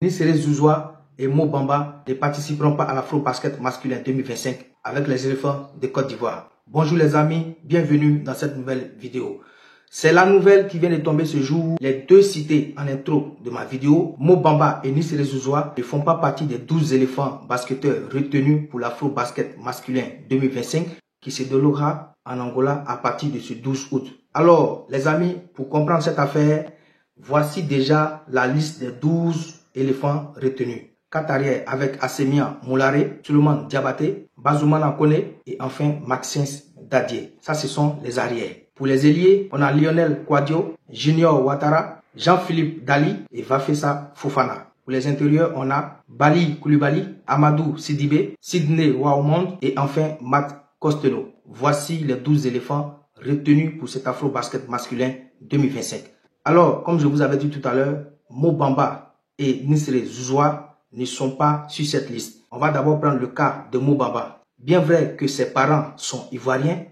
Nisere Zouzoua et Mo Bamba ne participeront pas à l'Afro-Basket masculin 2025 avec les éléphants de Côte d'Ivoire. Bonjour les amis, bienvenue dans cette nouvelle vidéo. C'est la nouvelle qui vient de tomber ce jour. Les deux cités en intro de ma vidéo, Mo Bamba et Nisere Zouzoua, ne font pas partie des 12 éléphants basketteurs retenus pour l'Afro-Basket masculin 2025 qui se déroulera en Angola à partir de ce 12 août. Alors les amis, pour comprendre cette affaire, voici déjà la liste des 12 éléphants retenus. 4 arrières avec Assemia Moulare, Suleiman Diabaté, Bazoumana Kone et enfin Maxence Dadier. Ça, ce sont les arrières. Pour les ailiers, on a Lionel Kouadio, Junior Ouattara, Jean-Philippe Dali et Vafessa Fofana. Pour les intérieurs, on a Bali Koulibaly, Amadou Sidibé, Sidney Waumond et enfin Matt Costello. Voici les 12 éléphants retenus pour cet Afro-Basket masculin 2025. Alors, comme je vous avais dit tout à l'heure, Mo Bamba et Nisere Zouzoua ne sont pas sur cette liste. On va d'abord prendre le cas de Mo Bamba. Bien vrai que ses parents sont ivoiriens,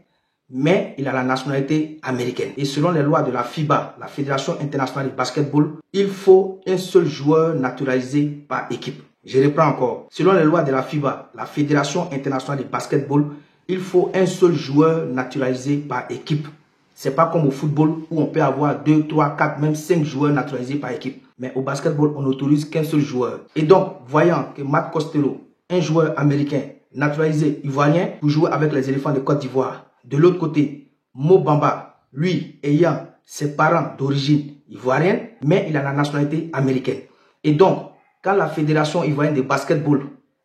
mais il a la nationalité américaine. Et selon les lois de la FIBA, la Fédération internationale de basketball, il faut un seul joueur naturalisé par équipe. Je reprends encore. Selon les lois de la FIBA, la Fédération internationale de basketball, il faut un seul joueur naturalisé par équipe. C'est pas comme au football où on peut avoir 2, 3, 4, même 5 joueurs naturalisés par équipe. Mais au basketball, on n'autorise qu'un seul joueur. Et donc, voyant que Matt Costello, un joueur américain naturalisé ivoirien, pour jouer avec les éléphants de Côte d'Ivoire. De l'autre côté, Mo Bamba, lui, ayant ses parents d'origine ivoirienne, mais il a la nationalité américaine. Et donc, quand la Fédération ivoirienne de basketball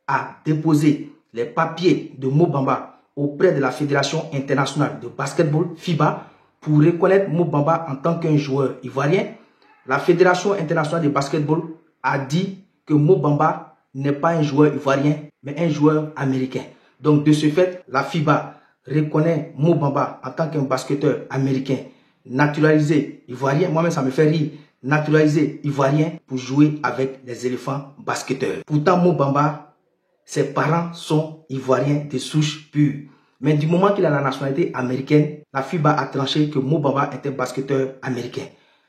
a déposé les papiers de Mo Bamba auprès de la Fédération internationale de basketball, FIBA, pour reconnaître Mo Bamba en tant qu'un joueur ivoirien, la Fédération internationale de basketball a dit que Mo Bamba n'est pas un joueur ivoirien, mais un joueur américain. Donc, de ce fait, la FIBA reconnaît Mo Bamba en tant qu'un basketteur américain naturalisé ivoirien. Moi-même, ça me fait rire. Naturalisé ivoirien pour jouer avec les éléphants basketteurs. Pourtant, Mo Bamba, ses parents sont ivoiriens de souche pure. Mais du moment qu'il a la nationalité américaine, la FIBA a tranché que Mo Bamba est un basketteur américain.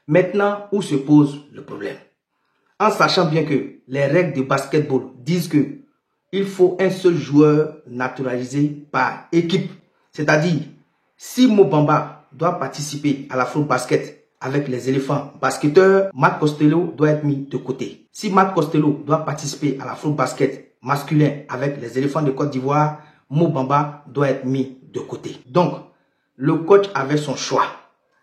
Maintenant, où se pose le problème? En sachant bien que les règles de basketball disent que il faut un seul joueur naturalisé par équipe. C'est-à-dire, si Mo Bamba doit participer à l'Afro-Basket avec les éléphants basketteurs, Matt Costello doit être mis de côté. Si Matt Costello doit participer à l'Afro-Basket masculin avec les éléphants de Côte d'Ivoire, Mo Bamba doit être mis de côté. Donc, le coach avait son choix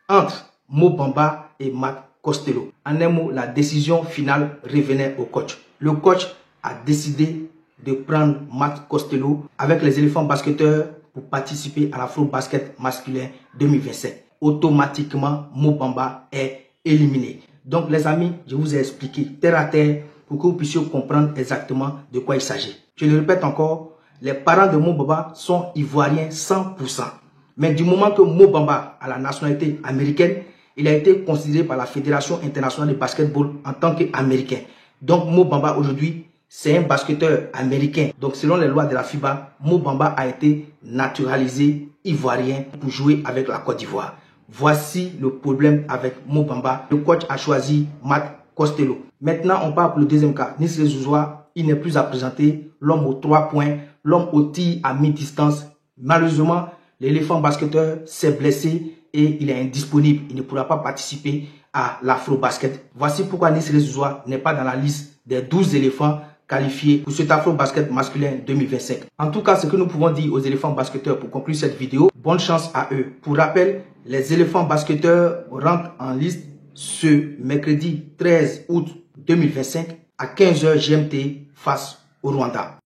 entre Mo Bamba et Matt Costello. En un mot, la décision finale revenait au coach. Le coach a décidé de prendre Matt Costello avec les éléphants basketteurs pour participer à l'Afro-Basket masculin 2027. Automatiquement, Mo Bamba est éliminé. Donc les amis, je vous ai expliqué terre à terre pour que vous puissiez comprendre exactement de quoi il s'agit. Je le répète encore, les parents de Mo Bamba sont ivoiriens 100%. Mais du moment que Mo Bamba a la nationalité américaine, il a été considéré par la Fédération internationale de basketball en tant qu'américain. Donc Mo Bamba aujourd'hui, c'est un basketteur américain. Donc selon les lois de la FIBA, Mo Bamba a été naturalisé ivoirien pour jouer avec la Côte d'Ivoire. Voici le problème avec Mo Bamba. Le coach a choisi Matt Costello. Maintenant, on part pour le deuxième cas. Nisere Zouzoua, il n'est plus à présenter. L'homme aux 3 points, l'homme au tir à mi-distance. Malheureusement, l'éléphant basketteur s'est blessé et il est indisponible. Il ne pourra pas participer à l'Afro-Basket. Voici pourquoi Nisere Zouzoua n'est pas dans la liste des 12 éléphants qualifiés pour cet Afro-Basket masculin 2025. En tout cas, ce que nous pouvons dire aux éléphants basketteurs pour conclure cette vidéo, bonne chance à eux. Pour rappel, les éléphants basketteurs rentrent en liste ce mercredi 13 août 2025 à 15 h GMT face au Rwanda.